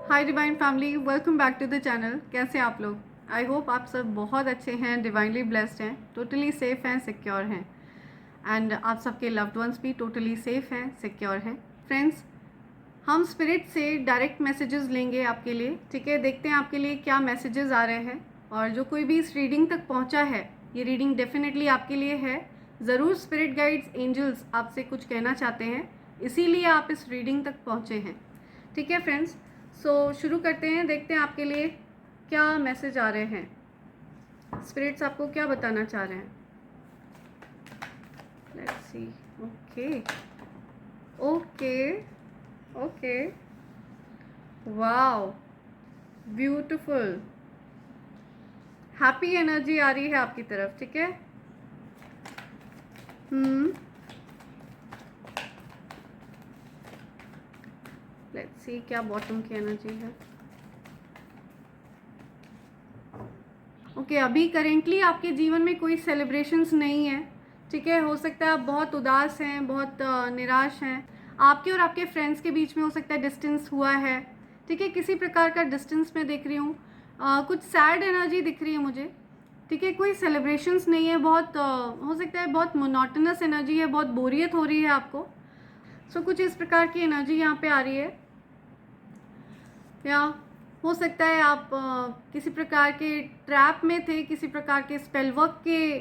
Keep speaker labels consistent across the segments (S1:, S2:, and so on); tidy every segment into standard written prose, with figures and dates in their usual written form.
S1: Hi divine family, welcome back to the channel. कैसे हैं आप लोग? आई होप आप सब बहुत अच्छे हैं, डिवाइनली ब्लेस्ड हैं, टोटली सेफ़ हैं, सिक्योर हैं एंड आप सबके लव्ड वंस भी टोटली सेफ़ हैं, सिक्योर हैं। फ्रेंड्स, हम स्पिरिट से डायरेक्ट मैसेजेस लेंगे आपके लिए, ठीक है। देखते हैं आपके लिए क्या मैसेजेस आ रहे हैं। और जो कोई भी इस रीडिंग तक पहुंचा है, ये रीडिंग डेफिनेटली आपके लिए है। ज़रूर स्पिरिट गाइड्स, एंजल्स आपसे कुछ कहना चाहते हैं, इसीलिए आप इस रीडिंग तक पहुंचे हैं, ठीक है फ्रेंड्स। सो शुरू करते हैं, देखते हैं आपके लिए क्या मैसेज आ रहे हैं, स्पिरिट्स आपको क्या बताना चाह रहे हैं। Let's see. Okay okay okay, wow, beautiful, happy energy आ रही है आपकी तरफ, ठीक है। लेट्स सी क्या बॉटम की एनर्जी है। ओके, अभी करेंटली आपके जीवन में कोई सेलिब्रेशंस नहीं है, ठीक है। हो सकता है आप बहुत उदास हैं, बहुत निराश हैं। आपके और आपके फ्रेंड्स के बीच में हो सकता है डिस्टेंस हुआ है, ठीक है। किसी प्रकार का डिस्टेंस मैं देख रही हूँ। कुछ सैड एनर्जी दिख रही है मुझे, ठीक है। कोई सेलिब्रेशंस नहीं है, बहुत हो सकता है बहुत मोनोटोनस एनर्जी है, बहुत बोरियत हो रही है आपको। सो कुछ इस प्रकार की एनर्जी यहाँ पे आ रही है। या हो सकता है आप किसी प्रकार के ट्रैप में थे, किसी प्रकार के स्पेल वर्क के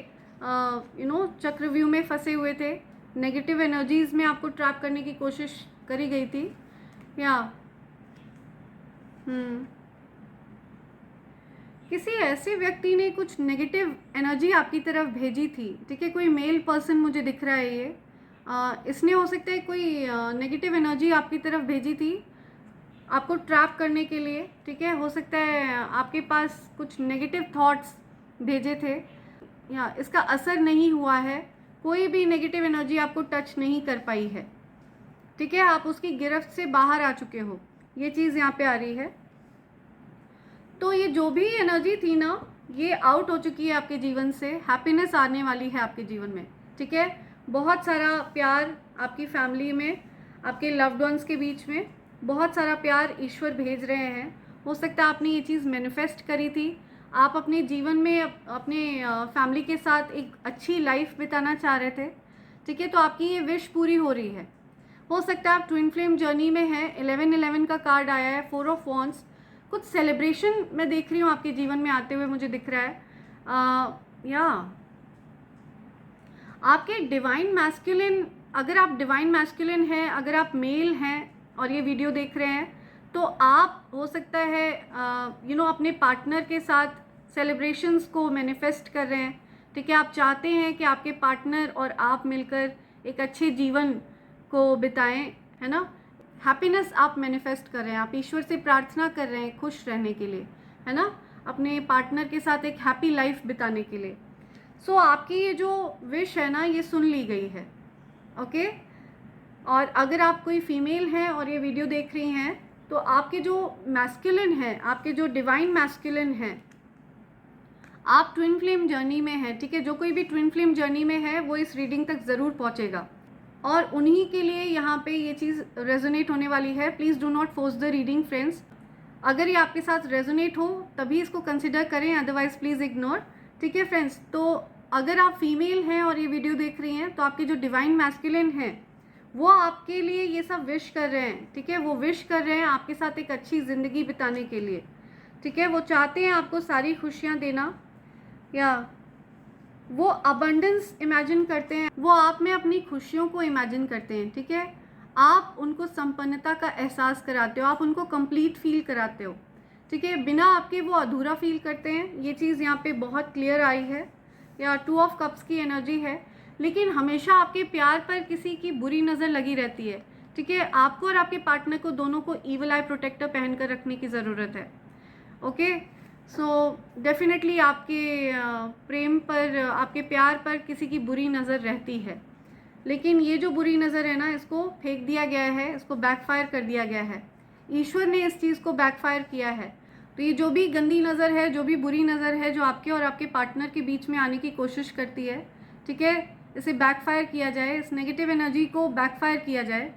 S1: चक्रव्यूह में फंसे हुए थे। नेगेटिव एनर्जीज में आपको ट्रैप करने की कोशिश करी गई थी। या किसी ऐसे व्यक्ति ने कुछ नेगेटिव एनर्जी आपकी तरफ भेजी थी, ठीक है। कोई मेल पर्सन मुझे दिख रहा है ये। इसने हो सकता है कोई नेगेटिव एनर्जी आपकी तरफ भेजी थी आपको ट्रैप करने के लिए, ठीक है। हो सकता है आपके पास कुछ नेगेटिव थॉट्स भेजे थे, या इसका असर नहीं हुआ है। कोई भी नेगेटिव एनर्जी आपको टच नहीं कर पाई है, ठीक है। आप उसकी गिरफ्त से बाहर आ चुके हो, ये चीज़ यहाँ पे आ रही है। तो ये जो भी एनर्जी थी ना, ये आउट हो चुकी है आपके जीवन से। हैप्पीनेस आने वाली है आपके जीवन में, ठीक है। बहुत सारा प्यार आपकी फैमिली में, आपके लव्ड वंस के बीच में बहुत सारा प्यार ईश्वर भेज रहे हैं। हो सकता है आपने ये चीज़ मैनिफेस्ट करी थी। आप अपने जीवन में अपने फैमिली के साथ एक अच्छी लाइफ बिताना चाह रहे थे, ठीक है। तो आपकी ये विश पूरी हो रही है। हो सकता है आप ट्विन फ्लेम जर्नी में हैं। 1111 का कार्ड आया है, 4 ऑफ वॉन्ड्स। कुछ सेलिब्रेशन मैं देख रही हूँ आपके जीवन में आते हुए, मुझे दिख रहा है। या आपके डिवाइन मैस्कुलिन, अगर आप डिवाइन मैस्कुलिन हैं, अगर आप मेल हैं और ये वीडियो देख रहे हैं, तो आप हो सकता है अपने पार्टनर के साथ सेलिब्रेशंस को मैनिफेस्ट कर रहे हैं, ठीक है। आप चाहते हैं कि आपके पार्टनर और आप मिलकर एक अच्छे जीवन को बिताएं, है ना। हैप्पीनेस आप मैनिफेस्ट कर रहे हैं, आप ईश्वर से प्रार्थना कर रहे हैं खुश रहने के लिए, है ना, अपने पार्टनर के साथ एक हैप्पी लाइफ बिताने के लिए। सो आपकी ये जो विश है ना, ये सुन ली गई है, ओके। और अगर आप कोई फीमेल हैं और ये वीडियो देख रही हैं, तो आपके जो मैस्कुलिन है, आपके जो डिवाइन मैस्कुलिन है, आप ट्विन फ्लेम जर्नी में हैं, ठीक है। जो कोई भी ट्विन फ्लेम जर्नी में है वो इस रीडिंग तक ज़रूर पहुंचेगा, और उन्हीं के लिए यहाँ पे ये चीज़ रेजोनेट होने वाली है। Please do not force the reading friends. अगर ये आपके साथ रेजोनेट हो तभी इसको कंसिडर करें, अदरवाइज प्लीज़ इग्नोर, ठीक है फ्रेंड्स। तो अगर आप फीमेल हैं और ये वीडियो देख रही हैं, तो आपके जो डिवाइन मैस्कुलिन हैं वो आपके लिए ये सब विश कर रहे हैं, ठीक है। वो विश कर रहे हैं आपके साथ एक अच्छी ज़िंदगी बिताने के लिए, ठीक है। वो चाहते हैं आपको सारी खुशियाँ देना, या वो अबंडेंस इमेजिन करते हैं, वो आप में अपनी खुशियों को इमेजिन करते हैं, ठीक है। आप उनको संपन्नता का एहसास कराते हो, आप उनको कंप्लीट फील कराते हो, ठीक है। बिना आपके वो अधूरा फील करते हैं। ये चीज़ यहाँ पे बहुत क्लियर आई है। या 2 ऑफ कप्स की एनर्जी है, लेकिन हमेशा आपके प्यार पर किसी की बुरी नज़र लगी रहती है, ठीक है। आपको और आपके पार्टनर को दोनों को ईवल आई प्रोटेक्टर पहन कर रखने की ज़रूरत है, ओके। सो डेफिनेटली आपके प्रेम पर, आपके प्यार पर किसी की बुरी नज़र रहती है, लेकिन ये जो बुरी नज़र है ना, इसको फेंक दिया गया है, इसको बैकफायर कर दिया गया है। ईश्वर ने इस चीज़ को बैकफायर किया है। तो ये जो भी गंदी नज़र है, जो भी बुरी नज़र है, जो आपके और आपके पार्टनर के बीच में आने की कोशिश करती है, ठीक है, इसे बैकफायर किया जाए, इस नेगेटिव एनर्जी को बैकफायर किया जाए।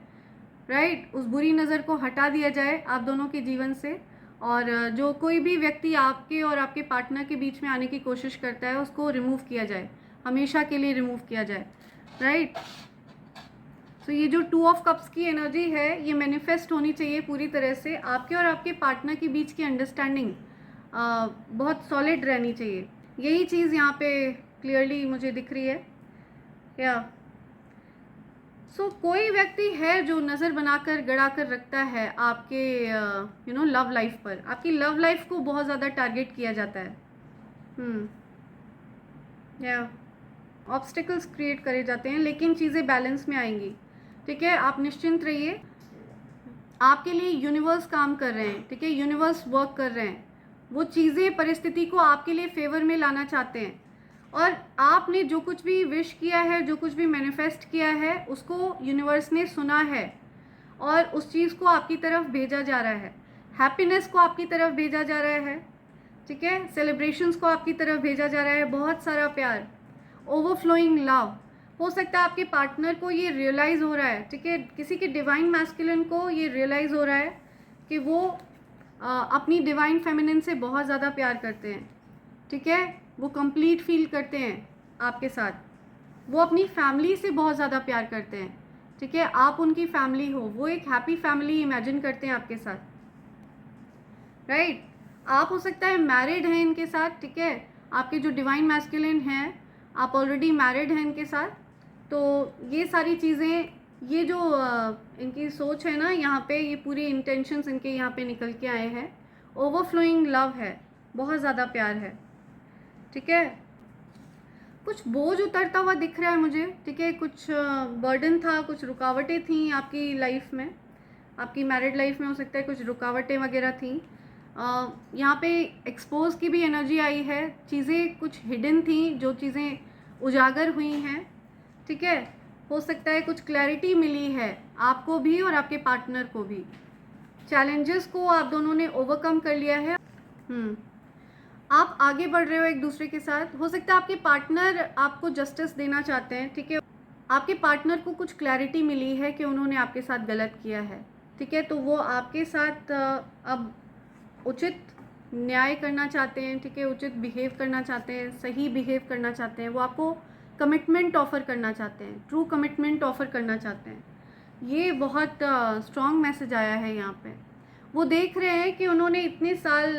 S1: राइट, उस बुरी नज़र को हटा दिया जाए आप दोनों के जीवन से, और जो कोई भी व्यक्ति आपके और आपके पार्टनर के बीच में आने की कोशिश करता है उसको रिमूव किया जाए, हमेशा के लिए रिमूव किया जाए, राइट। सो ये जो 2 ऑफ कप्स की एनर्जी है ये मैनिफेस्ट होनी चाहिए पूरी तरह से। आपके और आपके पार्टनर के बीच की अंडरस्टैंडिंग बहुत सॉलिड रहनी चाहिए। यही चीज़ यहाँ पे क्लियरली मुझे दिख रही है। या कोई व्यक्ति है जो नज़र बनाकर गड़ा कर रखता है आपके लव लाइफ पर। आपकी लव लाइफ को बहुत ज़्यादा टारगेट किया जाता है। या ऑब्स्टिकल्स क्रिएट करे जाते हैं, लेकिन चीज़ें बैलेंस में आएंगी, ठीक है। आप निश्चिंत रहिए, आपके लिए यूनिवर्स काम कर रहे हैं, ठीक है। यूनिवर्स वर्क कर रहे हैं, वो चीज़ें परिस्थिति को आपके लिए फेवर में लाना चाहते हैं, और आपने जो कुछ भी विश किया है, जो कुछ भी मैनिफेस्ट किया है, उसको यूनिवर्स ने सुना है और उस चीज़ को आपकी तरफ भेजा जा रहा है। हैप्पीनेस को आपकी तरफ भेजा जा रहा है, ठीक है। सेलिब्रेशंस को आपकी तरफ भेजा जा रहा है, बहुत सारा प्यार, ओवरफ्लोइंग लव। हो सकता है आपके पार्टनर को ये रियलाइज़ हो रहा है, ठीक है, किसी के डिवाइन मैस्कुलिन को ये रियलाइज़ हो रहा है कि वो अपनी डिवाइन फेमिनिन से बहुत ज़्यादा प्यार करते हैं, ठीक है। वो कंप्लीट फील करते हैं आपके साथ, वो अपनी फैमिली से बहुत ज़्यादा प्यार करते हैं, ठीक है। आप उनकी फैमिली हो, वो एक हैप्पी फैमिली इमेजिन करते हैं आपके साथ, राइट। आप हो सकता है मैरिड हैं इनके साथ, ठीक है। आपके जो डिवाइन मैस्कुलिन हैं, आप ऑलरेडी मैरिड हैं इनके साथ। तो ये सारी चीज़ें, ये जो इनकी सोच है ना, यहाँ पे ये पूरी इंटेंशंस इनके यहाँ पे निकल के आए हैं। ओवरफ्लोइंग लव है, बहुत ज़्यादा प्यार है, ठीक है। कुछ बोझ उतरता हुआ दिख रहा है मुझे, ठीक है। कुछ बर्डन था, कुछ रुकावटें थी आपकी लाइफ में, आपकी मैरिड लाइफ में हो सकता है कुछ रुकावटें वगैरह थी। यहाँ पे एक्सपोज की भी एनर्जी आई है, चीज़ें कुछ हिडन थी जो चीज़ें उजागर हुई हैं, ठीक है। हो सकता है कुछ क्लैरिटी मिली है आपको भी और आपके पार्टनर को भी। चैलेंजेस को आप दोनों ने ओवरकम कर लिया है। आप आगे बढ़ रहे हो एक दूसरे के साथ। हो सकता है आपके पार्टनर आपको जस्टिस देना चाहते हैं, ठीक है। आपके पार्टनर को कुछ क्लैरिटी मिली है कि उन्होंने आपके साथ गलत किया है, ठीक है। तो वो आपके साथ अब उचित न्याय करना चाहते हैं, ठीक है, उचित बिहेव करना चाहते हैं, सही बिहेव करना चाहते हैं। वो आपको कमिटमेंट ऑफ़र करना चाहते हैं, ट्रू कमिटमेंट ऑफ़र करना चाहते हैं। ये बहुत स्ट्रॉन्ग मैसेज आया है यहाँ पे। वो देख रहे हैं कि उन्होंने इतने साल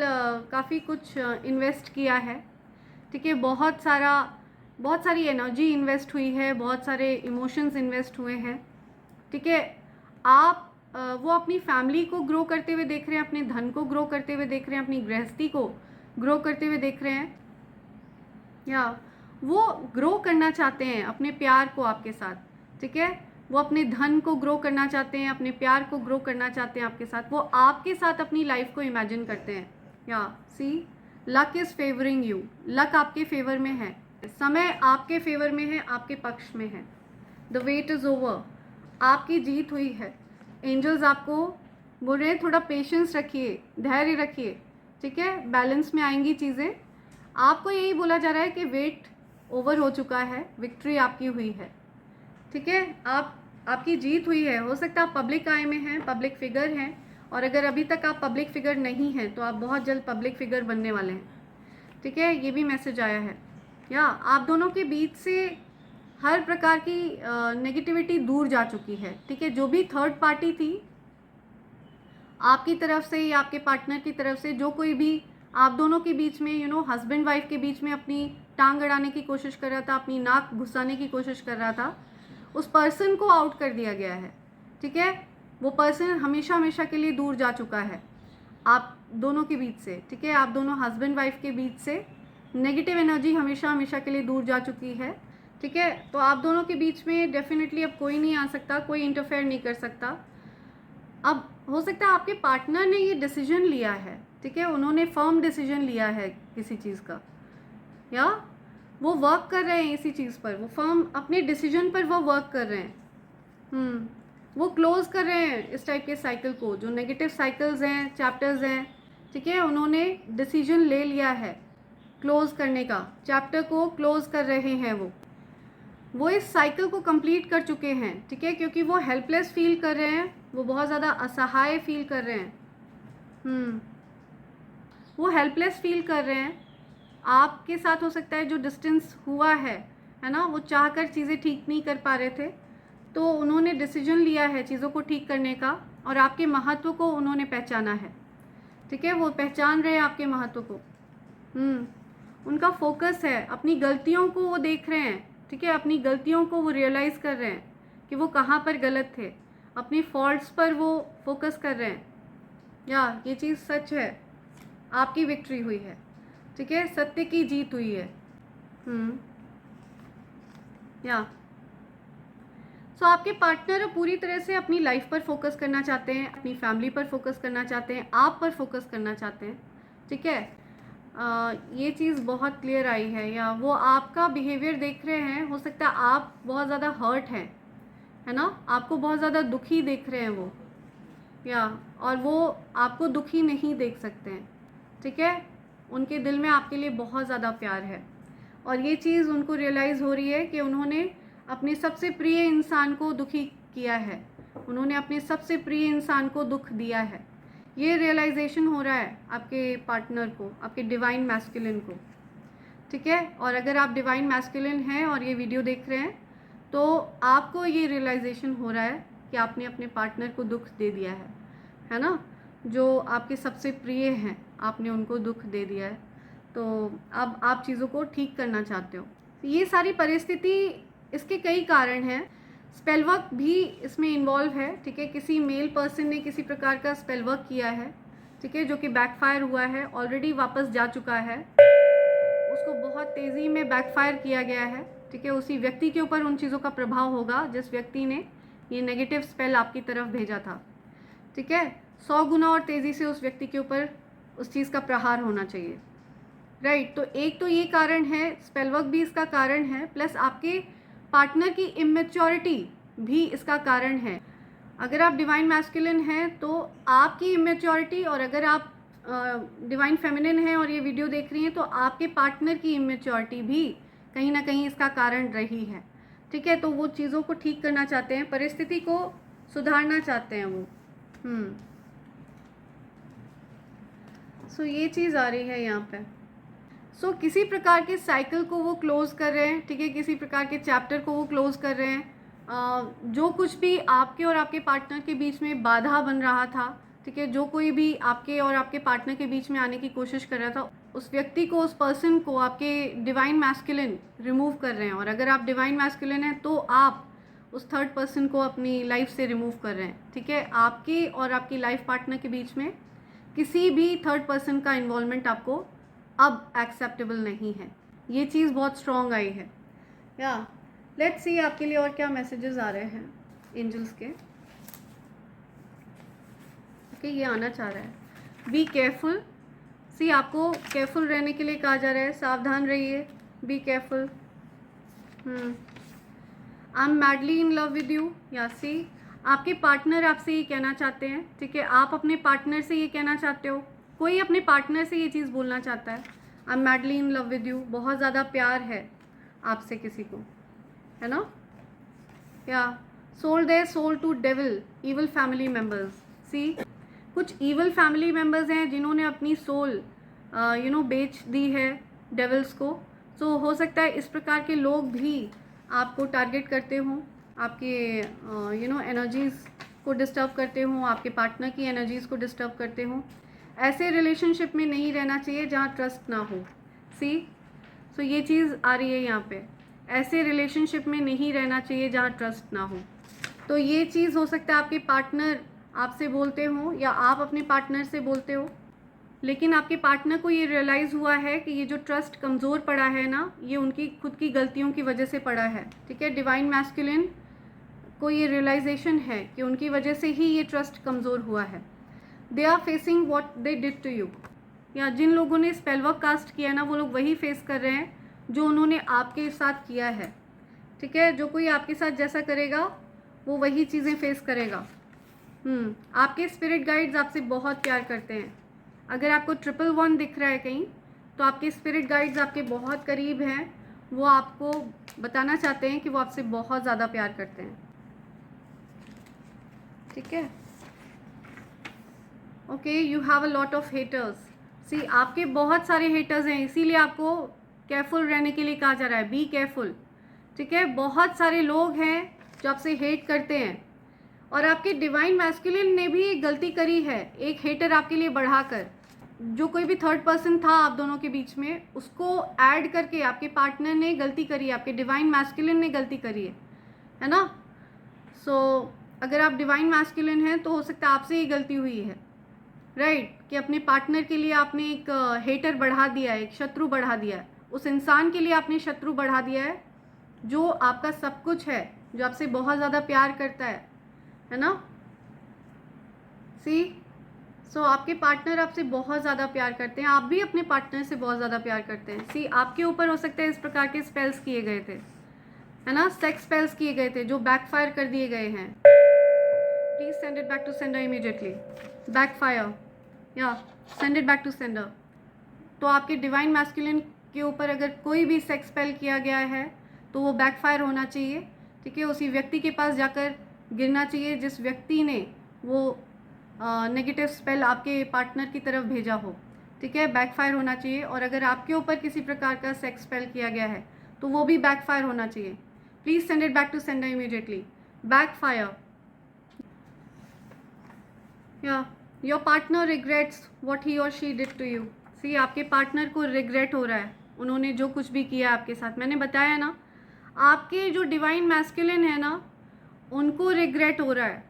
S1: काफ़ी कुछ इन्वेस्ट किया है, ठीक है। बहुत सारी एनर्जी इन्वेस्ट हुई है, बहुत सारे इमोशंस इन्वेस्ट हुए हैं, ठीक है। आप वो अपनी फैमिली को ग्रो करते हुए देख रहे हैं, अपने धन को ग्रो करते हुए देख रहे हैं, अपनी गृहस्थी को ग्रो करते हुए देख रहे हैं, या वो ग्रो करना चाहते हैं अपने प्यार को आपके साथ, ठीक है। वो अपने धन को ग्रो करना चाहते हैं, अपने प्यार को ग्रो करना चाहते हैं आपके साथ। वो आपके साथ अपनी लाइफ को इमेजिन करते हैं। या see, luck is favouring you, luck आपके फेवर में है, समय आपके फेवर में है, आपके पक्ष में है। द वेट इज़ ओवर, आपकी जीत हुई है। एंजल्स आपको बोल रहे हैं थोड़ा पेशेंस रखिए, धैर्य रखिए, ठीक है। बैलेंस में आएंगी चीज़ें। आपको यही बोला जा रहा है कि वेट ओवर हो चुका है, विक्ट्री आपकी हुई है, ठीक है। आपकी जीत हुई है। हो सकता है आप पब्लिक आई में हैं, पब्लिक फिगर हैं, और अगर अभी तक आप पब्लिक फिगर नहीं हैं तो आप बहुत जल्द पब्लिक फिगर बनने वाले हैं, ठीक है। ये भी मैसेज आया है। या आप दोनों के बीच से हर प्रकार की नेगेटिविटी दूर जा चुकी है, ठीक है। जो भी थर्ड पार्टी थी आपकी तरफ से या आपके पार्टनर की तरफ से, जो कोई भी आप दोनों के बीच में हस्बैंड वाइफ के बीच में अपनी टांग अड़ाने की कोशिश कर रहा था, अपनी नाक घुसाने की कोशिश कर रहा था, उस पर्सन को आउट कर दिया गया है, ठीक है। वो पर्सन हमेशा हमेशा के लिए दूर जा चुका है आप दोनों के बीच से, ठीक है। आप दोनों हस्बैंड वाइफ के बीच से नेगेटिव एनर्जी हमेशा हमेशा के लिए दूर जा चुकी है, ठीक है। तो आप दोनों के बीच में डेफिनेटली अब कोई नहीं आ सकता, कोई इंटरफेयर नहीं कर सकता। अब हो सकता है आपके पार्टनर ने ये डिसीजन लिया है, ठीक है, उन्होंने फर्म डिसीजन लिया है किसी चीज़ का, या वो वर्क कर रहे हैं इसी चीज़ पर, वो फर्म अपने डिसीजन पर वो वर्क कर रहे हैं। वो क्लोज कर रहे हैं इस टाइप के साइकिल को, जो नेगेटिव साइकिल्स हैं, चैप्टर्स हैं, ठीक है। उन्होंने डिसीजन ले लिया है क्लोज करने का, चैप्टर को क्लोज कर रहे हैं। वो इस साइकिल को कंप्लीट कर चुके हैं, ठीक है, क्योंकि वो हेल्पलेस फील कर रहे हैं, वो बहुत ज़्यादा असहाय फील कर रहे हैं। वो हेल्पलेस फील कर रहे हैं। आपके साथ हो सकता है जो डिस्टेंस हुआ है ना, वो चाहकर चीज़ें ठीक नहीं कर पा रहे थे, तो उन्होंने डिसीजन लिया है चीज़ों को ठीक करने का, और आपके महत्व को उन्होंने पहचाना है। ठीक है, वो पहचान रहे हैं आपके महत्व को। उनका फोकस है, अपनी गलतियों को वो देख रहे हैं। ठीक है, अपनी गलतियों को वो रियलाइज़ कर रहे हैं कि वो कहाँ पर गलत थे, अपनी फॉल्ट्स पर वो फोकस कर रहे हैं। या ये चीज़ सच है, आपकी विक्ट्री हुई है। ठीक है, सत्य की जीत हुई है। या सो आपके पार्टनर पूरी तरह से अपनी लाइफ पर फोकस करना चाहते हैं, अपनी फैमिली पर फोकस करना चाहते हैं, आप पर फोकस करना चाहते हैं। ठीक है, ये चीज़ बहुत क्लियर आई है। या वो आपका बिहेवियर देख रहे हैं, हो सकता है आप बहुत ज़्यादा हर्ट हैं, है ना, आपको बहुत ज़्यादा दुखी देख रहे हैं वो, या और वो आपको दुखी नहीं देख सकते हैं। ठीक है, उनके दिल में आपके लिए बहुत ज़्यादा प्यार है, और ये चीज़ उनको रियलाइज़ हो रही है कि उन्होंने अपने सबसे प्रिय इंसान को दुखी किया है, उन्होंने अपने सबसे प्रिय इंसान को दुख दिया है। ये रियलाइजेशन हो रहा है आपके पार्टनर को, आपके डिवाइन मैस्कुलिन को। ठीक है, और अगर आप डिवाइन मैस्कुलिन हैं और ये वीडियो देख रहे हैं, तो आपको ये रियलाइजेशन हो रहा है कि आपने अपने पार्टनर को दुख दे दिया है ना, जो आपके सबसे प्रिय हैं, आपने उनको दुख दे दिया है। तो अब आप चीज़ों को ठीक करना चाहते हो। ये सारी परिस्थिति, इसके कई कारण हैं। स्पेल वर्क भी इसमें इन्वॉल्व है। ठीक है, किसी मेल पर्सन ने किसी प्रकार का स्पेल वर्क किया है, ठीक है, जो कि बैकफायर हुआ है, ऑलरेडी वापस जा चुका है, उसको बहुत तेज़ी में बैकफायर किया गया है। ठीक है, उसी व्यक्ति के ऊपर उन चीज़ों का प्रभाव होगा जिस व्यक्ति ने ये नेगेटिव स्पेल आपकी तरफ भेजा था। ठीक है, 100 गुना और तेज़ी से उस व्यक्ति के ऊपर उस चीज़ का प्रहार होना चाहिए। राइट, तो एक तो ये कारण है, स्पेल वर्क भी इसका कारण है, प्लस आपके पार्टनर की इमेच्योरिटी भी इसका कारण है। अगर आप डिवाइन मैस्कुलिन हैं तो आपकी इमेच्योरिटी, और अगर आप डिवाइन फेमिनिन हैं और ये वीडियो देख रही हैं तो आपके पार्टनर की इमेच्योरिटी भी कहीं ना कहीं इसका कारण रही है। ठीक है, तो वो चीज़ों को ठीक करना चाहते हैं, परिस्थिति को सुधारना चाहते हैं वो। सो ये चीज़ आ रही है यहाँ पे। सो किसी प्रकार के साइकिल को वो क्लोज कर रहे हैं। ठीक है, किसी प्रकार के चैप्टर को वो क्लोज कर रहे हैं। जो कुछ भी आपके और आपके पार्टनर के बीच में बाधा बन रहा था, ठीक है, जो कोई भी आपके और आपके पार्टनर के बीच में आने की कोशिश कर रहा था, उस व्यक्ति को, उस पर्सन को आपके डिवाइन मैस्कुलिन रिमूव कर रहे हैं। और अगर आप डिवाइन मैस्कुलिन हैं तो आप उस थर्ड पर्सन को अपनी लाइफ से रिमूव कर रहे हैं। ठीक है, आपकी और आपकी लाइफ पार्टनर के बीच में किसी भी थर्ड पर्सन का इन्वॉल्वमेंट आपको अब एक्सेप्टेबल नहीं है। ये चीज़ बहुत स्ट्रॉन्ग आई है। या लेट्स सी आपके लिए और क्या मैसेजेस आ रहे हैं एंजल्स के। ओके, ये आना चाह रहा है, बी केयरफुल। सी, आपको केयरफुल रहने के लिए कहा जा रहा है, सावधान रहिए, be careful. I am madly in love with you. या सी, आपके पार्टनर आपसे ये कहना चाहते हैं। ठीक है, आप अपने पार्टनर से ये कहना चाहते हो, कोई अपने पार्टनर से ये चीज़ बोलना चाहता है, I am madly in love with you, बहुत ज़्यादा प्यार है आपसे किसी को, है ना। या sold their soul to devil, evil family members. See, कुछ ईवल फैमिली मेम्बर्स हैं जिन्होंने अपनी सोल बेच दी है डेविल्स को। सो हो सकता है इस प्रकार के लोग भी आपको टारगेट करते हों, आपके एनर्जीज़ को डिस्टर्ब करते हों, आपके पार्टनर की एनर्जीज़ को डिस्टर्ब करते हों। ऐसे रिलेशनशिप में नहीं रहना चाहिए जहाँ ट्रस्ट ना हो। सी, सो ये चीज़ आ रही है यहाँ पे, ऐसे रिलेशनशिप में नहीं रहना चाहिए जहाँ ट्रस्ट ना हो। तो ये चीज़ हो सकता है आपके पार्टनर आपसे बोलते हो या आप अपने पार्टनर से बोलते हो, लेकिन आपके पार्टनर को ये रियलाइज़ हुआ है कि ये जो ट्रस्ट कमज़ोर पड़ा है ना, ये उनकी खुद की गलतियों की वजह से पड़ा है। ठीक है, डिवाइन मैस्कुलिन को ये रियलाइजेशन है कि उनकी वजह से ही ये ट्रस्ट कमज़ोर हुआ है। They are facing what they did to you. या जिन लोगों ने स्पेल वर्क कास्ट किया ना, वो लोग वही फेस कर रहे हैं जो उन्होंने आपके साथ किया है। ठीक है, जो कोई आपके साथ जैसा करेगा वो वही चीज़ें फेस करेगा। आपके स्पिरिट गाइड्स आपसे बहुत प्यार करते हैं। अगर आपको 111 दिख रहा है कहीं, तो आपके स्पिरिट गाइड्स आपके बहुत करीब हैं, वो आपको बताना चाहते हैं कि वो आपसे बहुत ज़्यादा प्यार करते हैं। ठीक है, okay, you have a lot of haters. See, आपके बहुत सारे हेटर्स हैं, इसीलिए आपको केयरफुल रहने के लिए कहा जा रहा है, बी केयरफुल। ठीक है, बहुत सारे लोग हैं जो आपसे हेट करते हैं, और आपके डिवाइन मैस्कुलिन ने भी एक गलती करी है, एक हेटर आपके लिए बढ़ाकर। जो कोई भी थर्ड पर्सन था आप दोनों के बीच में, उसको ऐड करके आपके पार्टनर ने गलती करी है, आपके डिवाइन मैस्कुलिन ने गलती करी है ना। सो अगर आप डिवाइन मैस्कुलिन हैं तो हो सकता है आपसे ही गलती हुई है, राइट, कि अपने पार्टनर के लिए आपने एक हेटर बढ़ा दिया है, एक शत्रु बढ़ा दिया है, उस इंसान के लिए आपने शत्रु बढ़ा दिया है जो आपका सब कुछ है, जो आपसे बहुत ज़्यादा प्यार करता है ना। सी, सो आपके पार्टनर आपसे बहुत ज़्यादा प्यार करते हैं, आप भी अपने पार्टनर से बहुत ज़्यादा प्यार करते हैं। सी, आपके ऊपर हो सकता है इस प्रकार के स्पेल्स किए गए थे, है ना, सेक्स स्पेल्स किए गए थे जो बैकफायर कर दिए गए हैं। Please send it back to sender immediately. Backfire, या send it back to sender. तो आपके डिवाइन मैस्कुलिन के ऊपर अगर कोई भी सेक्स स्पेल किया गया है तो वो बैकफायर होना चाहिए। ठीक है, उसी व्यक्ति के पास जाकर गिरना चाहिए जिस व्यक्ति ने वो नेगेटिव स्पेल आपके पार्टनर की तरफ भेजा हो। ठीक है, बैकफायर होना चाहिए। और अगर आपके ऊपर किसी प्रकार का सेक्स स्पेल किया गया है तो वो भी बैकफायर होना चाहिए। Please send it back to sender immediately. Backfire, या your partner regrets what he और she did to you. See, आपके पार्टनर को रिग्रेट हो रहा है, उन्होंने जो कुछ भी किया आपके साथ। मैंने बताया ना, आपके जो डिवाइन मैस्कुलिन है ना, उनको रिग्रेट हो रहा है।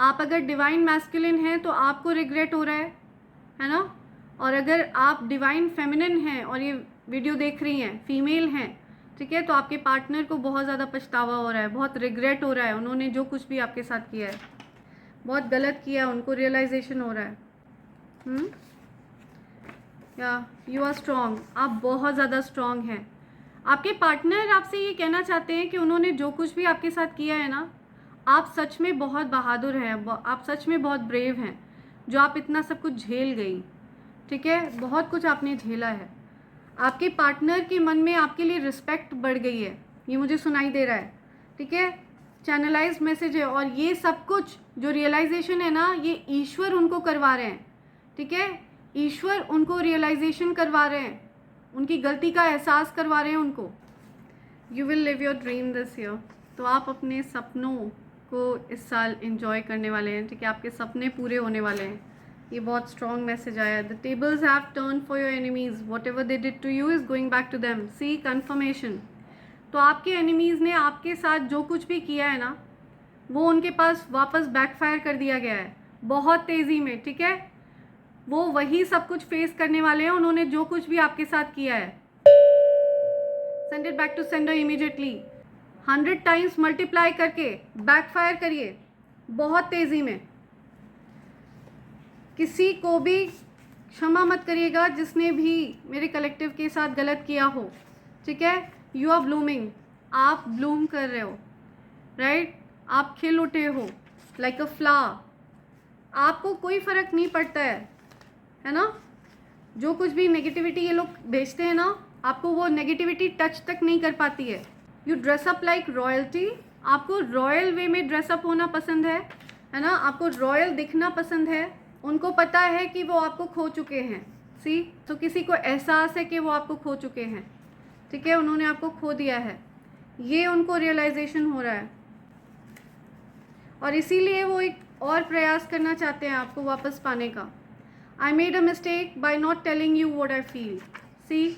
S1: आप अगर डिवाइन मैस्कुलिन हैं तो आपको रिग्रेट हो रहा है ना। और अगर आप डिवाइन फेमिनिन हैं और ये वीडियो देख रही हैं, फीमेल हैं, ठीक है, तो आपके पार्टनर को बहुत ज़्यादा पछतावा हो रहा है, बहुत रिग्रेट हो रहा है, उन्होंने जो कुछ भी आपके साथ किया है बहुत गलत किया, उनको रियलाइजेशन हो रहा है। या यू आर स्ट्रॉन्ग, आप बहुत ज़्यादा स्ट्रॉन्ग हैं। आपके पार्टनर आपसे ये कहना चाहते हैं कि उन्होंने जो कुछ भी आपके साथ किया है ना, आप सच में बहुत बहादुर हैं, आप सच में बहुत ब्रेव हैं, जो आप इतना सब कुछ झेल गई। ठीक है, बहुत कुछ आपने झेला है। आपके पार्टनर के मन में आपके लिए रिस्पेक्ट बढ़ गई है, ये मुझे सुनाई दे रहा है। ठीक है, चैनलाइज मैसेज है, और ये सब कुछ जो रियलाइजेशन है ना, ये ईश्वर उनको करवा रहे हैं। ठीक है, ईश्वर उनको रियलाइजेशन करवा रहे हैं, उनकी गलती का एहसास करवा रहे हैं उनको। You will live your dream this year. तो आप अपने सपनों को इस साल एंजॉय करने वाले हैं। ठीक है, आपके सपने पूरे होने वाले हैं। ये बहुत स्ट्रॉन्ग मैसेज आया। The tables have turn for your enemies, whatever they did to you is going back to them. See, confirmation. तो आपके एनिमीज़ ने आपके साथ जो कुछ भी किया है ना, वो उनके पास वापस बैकफायर कर दिया गया है बहुत तेज़ी में। ठीक है, वो वही सब कुछ फेस करने वाले हैं, उन्होंने जो कुछ भी आपके साथ किया है। Send it back to sender immediately. 100 times multiply करके बैकफायर करिए बहुत तेज़ी में। किसी को भी क्षमा मत करिएगा जिसने भी मेरे कलेक्टिव के साथ गलत किया हो। ठीक है, यू आर ब्लूमिंग, आप ब्लूम कर रहे हो, राइट, आप खिल उठे हो लाइक अ फ्लावर। आपको कोई फ़र्क नहीं पड़ता है ना। जो कुछ भी नेगेटिविटी ये लोग भेजते हैं ना, आपको वो नेगेटिविटी टच तक नहीं कर पाती है। यू ड्रेसअप लाइक रॉयल्टी, आपको रॉयल वे में ड्रेसअप होना पसंद है ना, आपको रॉयल दिखना पसंद है। उनको पता है कि वो आपको खो चुके हैं। सी, तो किसी को एहसास है कि वो आपको खो चुके हैं। ठीक है, उन्होंने आपको खो दिया है, ये उनको रियलाइजेशन हो रहा है, और इसीलिए वो एक और प्रयास करना चाहते हैं आपको वापस पाने का। I made a mistake by not telling you what I feel. See,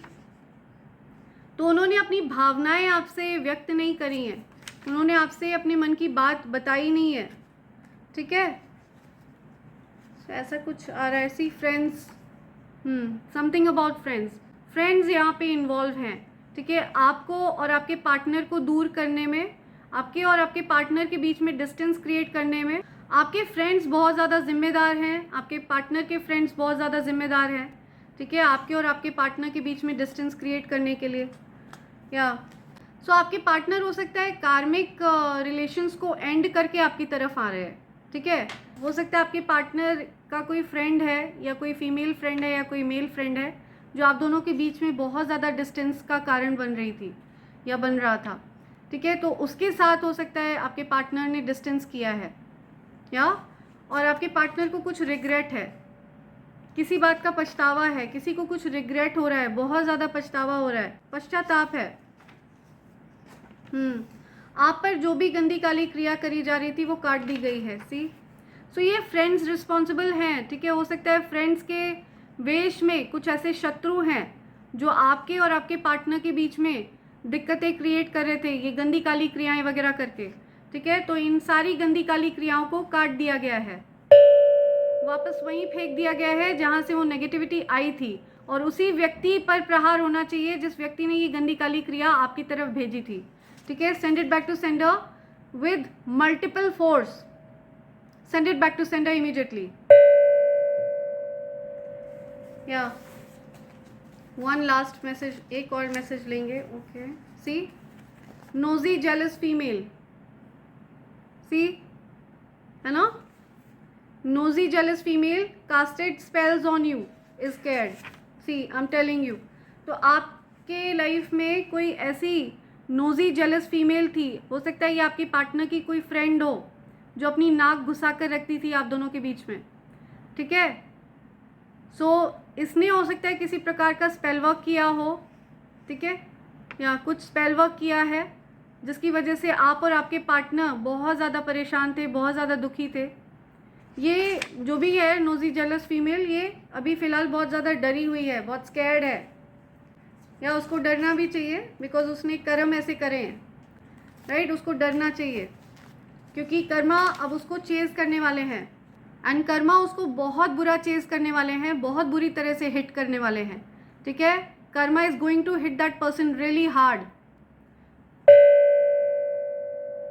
S1: तो उन्होंने अपनी भावनाएं आपसे व्यक्त नहीं करी हैं, उन्होंने आपसे अपने मन की बात बताई नहीं है। ठीक है, ऐसा कुछ आ रहा है। See, friends, something about friends, friends यहाँ पे इन्वॉल्व हैं। ठीक है, आपको और आपके पार्टनर को दूर करने में, आपके और आपके पार्टनर के बीच में डिस्टेंस क्रिएट करने में आपके फ्रेंड्स बहुत ज़्यादा जिम्मेदार हैं, आपके पार्टनर के फ्रेंड्स बहुत ज़्यादा जिम्मेदार हैं। ठीक है, आपके और आपके पार्टनर के बीच में डिस्टेंस क्रिएट करने के लिए। या सो आपके पार्टनर हो सकता है कार्मिक रिलेशंस को एंड करके आपकी तरफ आ रहे हैं। ठीक है, हो सकता है आपके पार्टनर का कोई फ्रेंड है, या कोई फीमेल फ्रेंड है, या कोई मेल फ्रेंड है, जो आप दोनों के बीच में बहुत ज़्यादा डिस्टेंस का कारण बन रही थी या बन रहा था। ठीक है, तो उसके साथ हो सकता है आपके पार्टनर ने डिस्टेंस किया है, या और आपके पार्टनर को कुछ रिग्रेट है। किसी बात का पछतावा है, किसी को कुछ रिग्रेट हो रहा है, बहुत ज़्यादा पछतावा हो रहा है, पश्चाताप है। आप पर जो भी गंदी काली क्रिया करी जा रही थी वो काट दी गई है। सी सो ये फ्रेंड्स रिस्पॉन्सिबल हैं, ठीक है। हो सकता है फ्रेंड्स के वेश में कुछ ऐसे शत्रु हैं जो आपके और आपके पार्टनर के बीच में दिक्कतें क्रिएट कर रहे थे, ये गंदी काली क्रियाएं वगैरह करके, ठीक है। तो इन सारी गंदी काली क्रियाओं को काट दिया गया है, वापस वहीं फेंक दिया गया है जहां से वो नेगेटिविटी आई थी, और उसी व्यक्ति पर प्रहार होना चाहिए जिस व्यक्ति ने ये गंदी काली क्रिया आपकी तरफ भेजी थी, ठीक है। Send it back to sender with multiple force, send it back to sender immediately. या वन लास्ट मैसेज, एक और मैसेज लेंगे। Okay, see nosy jealous female, see है ना, nosy jealous female casted spells on you is scared, see I'm telling you। तो आपके life में कोई ऐसी nosy jealous female थी, हो सकता है ये आपके पार्टनर की कोई फ्रेंड हो जो अपनी नाक घुसा कर रखती थी आप दोनों के बीच में, ठीक है। सो इसने हो सकता है किसी प्रकार का स्पेल वर्क किया हो, ठीक है, या कुछ स्पेल वर्क किया है जिसकी वजह से आप और आपके पार्टनर बहुत ज़्यादा परेशान थे, बहुत ज़्यादा दुखी थे। ये जो भी है नोजी जेलस फीमेल, ये अभी फ़िलहाल बहुत ज़्यादा डरी हुई है, बहुत स्कैर्ड है, या उसको डरना भी चाहिए बिकॉज उसने कर्म ऐसे करे हैं, राइट। उसको डरना चाहिए क्योंकि कर्मा अब उसको चेज़ करने वाले हैं, एंड कर्मा उसको बहुत बुरा चेज़ करने वाले हैं, बहुत बुरी तरह से हिट करने वाले हैं, ठीक है। Karma is going to hit that person really hard.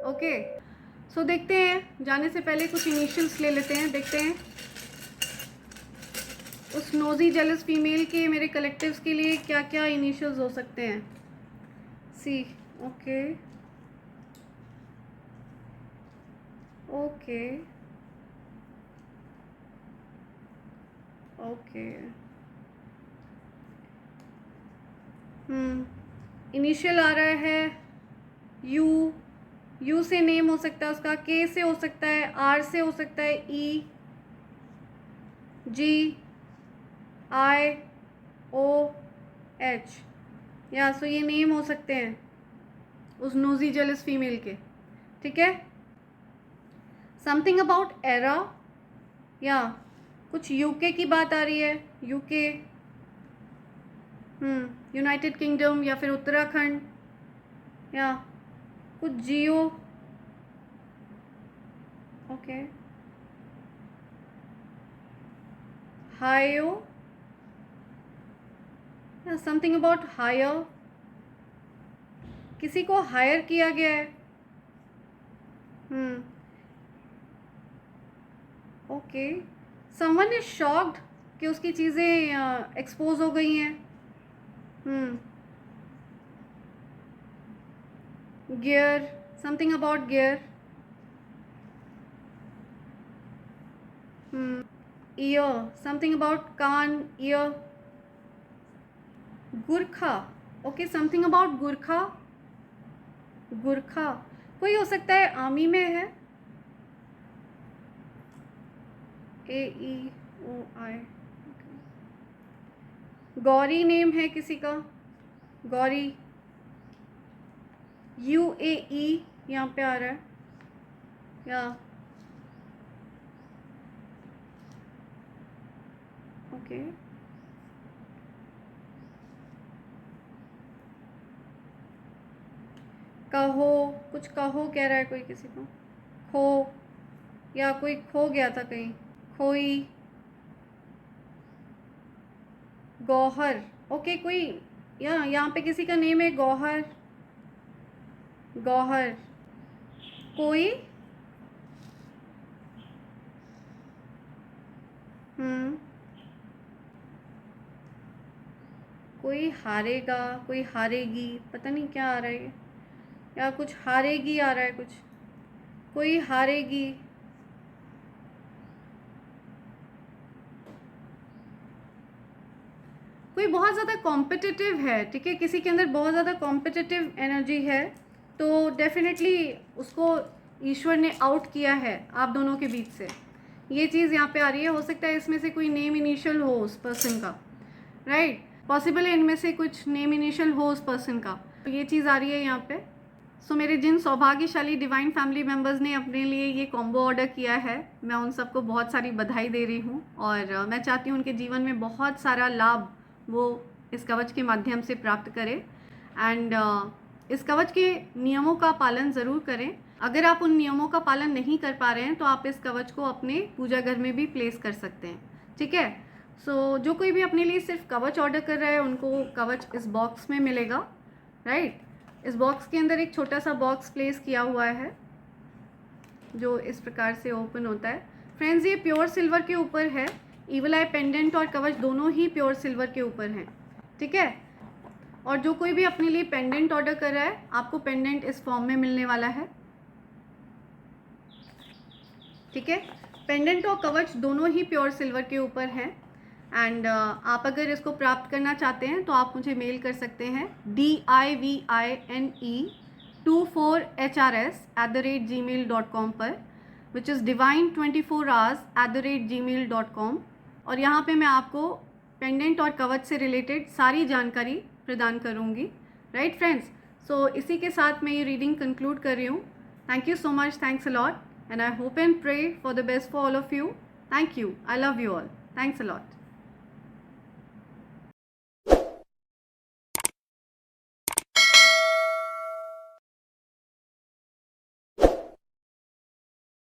S1: Okay, so देखते हैं, जाने से पहले कुछ इनिशियल्स ले लेते हैं, देखते हैं उस नोजी जेलस फीमेल के मेरे कलेक्टिव्स के लिए क्या क्या इनिशियल्स हो सकते हैं। सी ओके ओके ओके, इनिशियल आ रहा है यू, यू से नेम हो सकता है उसका, के से हो सकता है, आर से हो सकता है, ई, जी, आई, ओ, एच, या सो ये नेम हो सकते हैं उस नोजी जेलस फीमेल के, ठीक है। समथिंग अबाउट एरा, या कुछ यूके की बात आ रही है, यूके, यूनाइटेड किंगडम या फिर उत्तराखंड, या कुछ जियो, ओके, हायो, या समथिंग अबाउट हायर, किसी को हायर किया गया है, ओके, समवन इज शॉक्ड कि उसकी चीज़ें एक्सपोज हो गई हैं, gear, something about gear, ear, something about कान, ear, Gurkha, okay, something about Gurkha, Gurkha कोई हो सकता है आर्मी में है, AEOI, गौरी नेम है किसी का, गौरी, UAE यहाँ पे आ रहा है, या ओके, कहो, कुछ कहो कह रहा है कोई किसी को, खो, या कोई खो गया था कहीं, खोई, गौहर, ओके, कोई यहाँ पे किसी का नेम है गौहर, गौहर, कोई, कोई हारेगा, कोई हारेगी, पता नहीं क्या आ रहा है, या कुछ हारेगी आ रहा है, कुछ कोई हारेगी, कोई बहुत ज़्यादा कॉम्पिटिटिव है, ठीक है, किसी के अंदर बहुत ज़्यादा कॉम्पिटिटिव एनर्जी है, तो डेफिनेटली उसको ईश्वर ने आउट किया है आप दोनों के बीच से, ये चीज़ यहाँ पे आ रही है, हो सकता है इसमें से कोई नेम इनिशियल हो उस पर्सन का, राइट, पॉसिबल है इनमें से कुछ नेम इनिशियल हो उस पर्सन का, तो ये चीज़ आ रही है यहाँ पे। सो मेरे जिन सौभाग्यशाली डिवाइन फैमिली मेम्बर्स ने अपने लिए ये कॉम्बो ऑर्डर किया है, मैं उन सबको बहुत सारी बधाई दे रही हूँ, और मैं चाहती हूँ उनके जीवन में बहुत सारा लाभ वो इस कवच के माध्यम से प्राप्त करें। एंड इस कवच के नियमों का पालन ज़रूर करें। अगर आप उन नियमों का पालन नहीं कर पा रहे हैं तो आप इस कवच को अपने पूजा घर में भी प्लेस कर सकते हैं, ठीक है। सो जो कोई भी अपने लिए सिर्फ कवच ऑर्डर कर रहा है उनको कवच इस बॉक्स में मिलेगा, राइट। इस बॉक्स के अंदर एक छोटा सा बॉक्स प्लेस किया हुआ है जो इस प्रकार से ओपन होता है। फ्रेंड्स, ये प्योर सिल्वर के ऊपर है। ईवल आई पेंडेंट और कवच दोनों ही प्योर सिल्वर के ऊपर हैं, ठीक है। और जो कोई भी अपने लिए पेंडेंट ऑर्डर कर रहा है आपको पेंडेंट इस फॉर्म में मिलने वाला है, ठीक है। पेंडेंट और कवच दोनों ही प्योर सिल्वर के ऊपर हैं। एंड आप अगर इसको प्राप्त करना चाहते हैं तो आप मुझे मेल कर सकते हैं divine24hrs@gmail.com पर, विच इज़ divine24hours@gmail.com। और यहाँ पे मैं आपको पेंडेंट और कवच से रिलेटेड सारी जानकारी प्रदान करूँगी, राइट फ्रेंड्स। सो इसी के साथ मैं ये रीडिंग कंक्लूड कर रही हूँ। Thank you so much, thanks a lot, and I hope and pray for the best for all of you. Thank you, I love you all, thanks a lot.